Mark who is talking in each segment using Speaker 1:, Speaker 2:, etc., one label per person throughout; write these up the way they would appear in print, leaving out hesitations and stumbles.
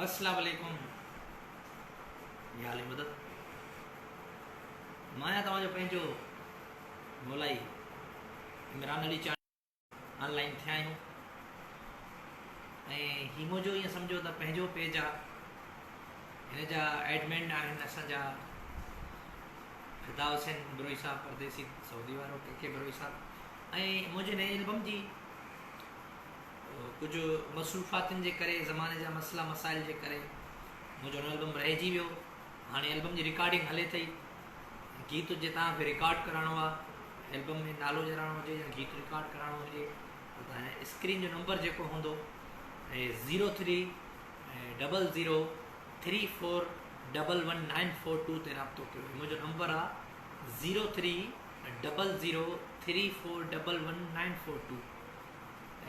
Speaker 1: अस्सलाम वालेकुम याली मदद माया तव्हांजो पंहिंजो मोलाई इमरान अली चांड ऑनलाइन थिया आहियूं ऐं ही मुंहिंजो ईअं सम्झो त पंहिंजो पेज आहे। हिन जा एडमिन आहिनि असांजा फिदा हुसैन बरोई साहब परदेसी सऊदी वारो के बरोई साहब ऐं मुंहिंजे नए एल्बम जी कुछ मसरूफ़ातुनि जे करे ज़माने जा मसला मसाइल जे करे मुंहिंजो एल्बम रहिजी वियो। हाणे एल्बम जी रिकॉर्डिंग हले थी। गीत जे तव्हांखे रिकॉर्ड कराइणो आहे, एल्बम में नालो जराइणो हुजे या गीत रिकॉर्ड कराइणो हुजे त तव्हां स्क्रीन जो नंबर जेको हूंदो 030034119442 ते राब्तो कयो। मुंहिंजो नंबर आहे 030034119442।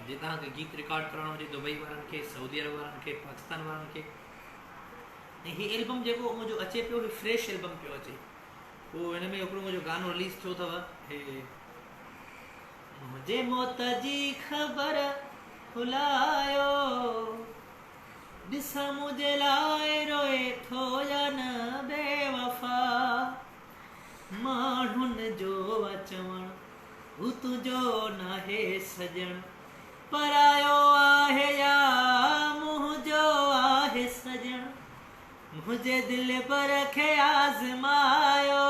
Speaker 1: जे तव्हांखे गीत रिकॉर्ड कराइणो हुजे दुबई वारनि खे, सऊदी अरब वारनि खे, पाकिस्तान वारनि खे। ऐं हीउ एल्बम जेको मुंहिंजो अचे पियो हीउ फ्रेश एल्बम पियो अचे। पोइ हिन में हिकिड़ो मुंहिंजो गानो रिलीज़ थियो अथव, हे मुंहिंजे मौत जी ख़बर फुलायो ॾिसां मुंहिंजे लाइ रोए थो या न बेवफ़ा, माण्हुनि जो अचवण हू तुंहिंजो नाहे सजण, परायो आहे या मुंहिंजो आहे सजण, मुंहिंजे दिलि पर खे आज़मायो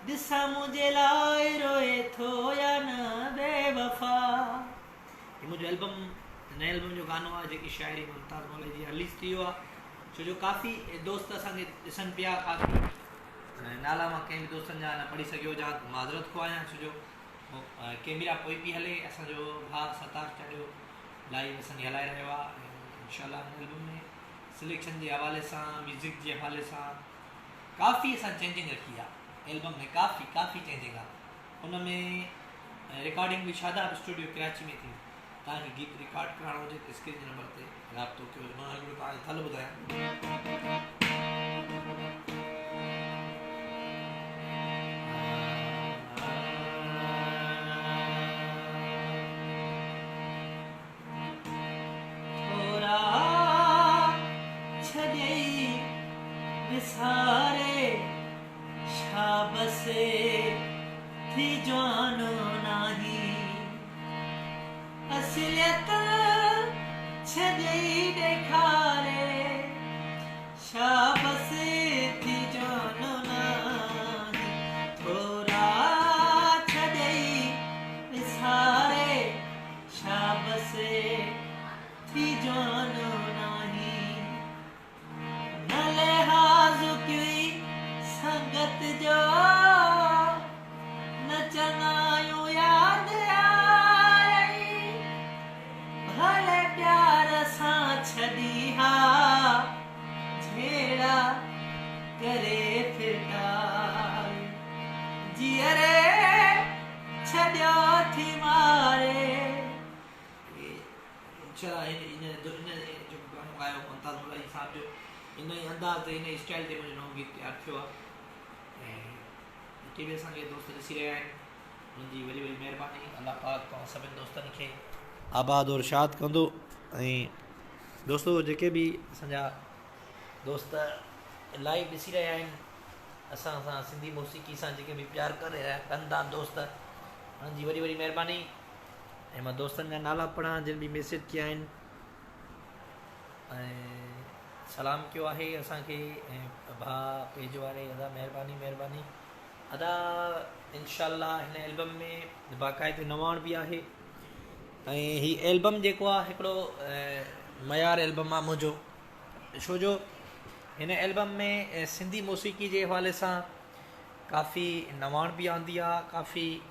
Speaker 1: ॾिसां मुंहिंजे लाइ रोए थो या न बेवफ़ा। हीउ मुंहिंजो एल्बम नए एल्बम जो गानो आहे जेकी शाइरी मुमताज़ मौलवी जी रिलीज़ थी वियो आहे। छो जो काफ़ी दोस्त असांखे ॾिसनि पिया, काफ़ी नाला मां कंहिं बि दोस्तनि जा न पढ़ी सघियो जा माज़रत खो आहियां। छो जो कैमरा पोइ पई हले, असांजो भाउ सतार चाढ़ियो लाइव असांजी हलाए रहियो आहे। इंशाल्लाह हिन एल्बम में सिलेक्शन जे हवाले सां, म्यूज़िक जे हवाले सां काफ़ी असां चेंजिंग रखी आहे। एल्बम में काफ़ी चेंजिंग आहे। हुन में रिकॉर्डिंग बि शादाब स्टूडियो कराची में थी। तव्हांखे गीत रिकॉर्ड कराइणो हुजे त स्क्रीन जे नंबर ते राब्तो कयो। मां हिकिड़ो तव्हांखे थल ॿुधायां। सारे शाबसे थी जानो नाही असलियत छॾई ॾेखारे, शाबसे थी जानो नाही थोरा छॾई विसारे, शाबसे थी जानो नाही संगत जो न चङायूं यादि आई, भले प्यार सां छॾी हा झेड़ा करे फिटा, जीअरे छॾियो थी मारे। जेको गानो ॻायो मुमताज़ मौलवी साहिब जो, इन ई अंदाज़ ते, इन ई स्टाइल ते मुंहिंजो नओं गीत तयारु थियो आहे। ऐं जेके बि असांखे दोस्त ॾिसी रहिया आहिनि उन्हनि जी वॾी वॾी महिरबानी। अलाह पाक तव्हां सभिनि दोस्तनि खे आबाद और शाद कंदो। ऐं दोस्तो जेके बि असांजा दोस्त लाइव ॾिसी रहिया आहिनि असां सां सिंधी मौसीक़ी सां, जेके बि प्यारु करे रहिया कनि था दोस्त, उन्हनि जी वॾी वॾी महिरबानी। ऐं मां दोस्तनि जा नाला पढ़ां जिन बि मैसेज कया आहिनि ऐं सलाम कयो आहे असांखे। ऐं भाउ पेज वारे अदा महिरबानी अदा। इंशाल्लाह हिन एल्बम में बाक़ाइदे नवाण बि आहे। ऐं हीउ एल्बम जेको आहे हिकिड़ो मयार एल्बम आहे मुंहिंजो, छो जो हिन एल्बम में सिंधी मौसीक़ी जे हवाले सां काफ़ी नवाण बि आंदी आहे काफ़ी।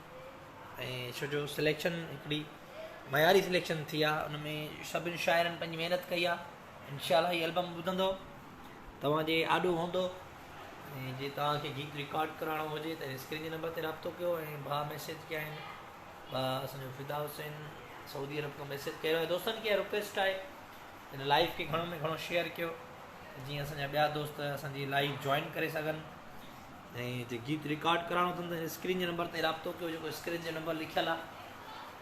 Speaker 1: ऐं छो जो सिलेक्शन हिकिड़ी मयारी सिलेक्शन थी आहे, उन में सभिनी शाइरनि पंहिंजी महिनत कई आहे। इंशाल्लाह हीउ एल्बम ॿुधंदो तव्हांजे आॾो हूंदो। ऐं जे तव्हांखे गीत रिकॉर्ड कराइणो हुजे त स्क्रीन जे नंबर ते राब्तो कयो। ऐं भाउ मैसेज कया आहिनि, भाउ असांजो फिदा हुसैन सऊदी अरब खां मैसेज कयो आहे। दोस्तनि खे रिक्वेस्ट आहे हिन लाइव खे घणो में घणो शेयर कयो जीअं असांजा ॿिया दोस्त असांजी लाइव जॉइन करे सघनि। ऐं जे गीत रिकॉर्ड कराइणो अथनि त स्क्रीन जे नंबर ते राब्तो कयो, जेको स्क्रीन जो नंबर लिखियलु आहे।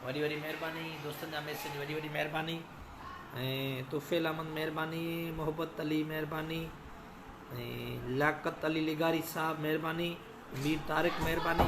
Speaker 1: वॾी वॾी महिरबानी दोस्तनि जा मैसेज, वॾी वॾी महिरबानी। तुफ़ेल अहमद महिरबानी, मोहब्बत अली महिरबानी, लियाकत अली लिगारी साहब महिरबानी, मीर तारिक महिरबानी।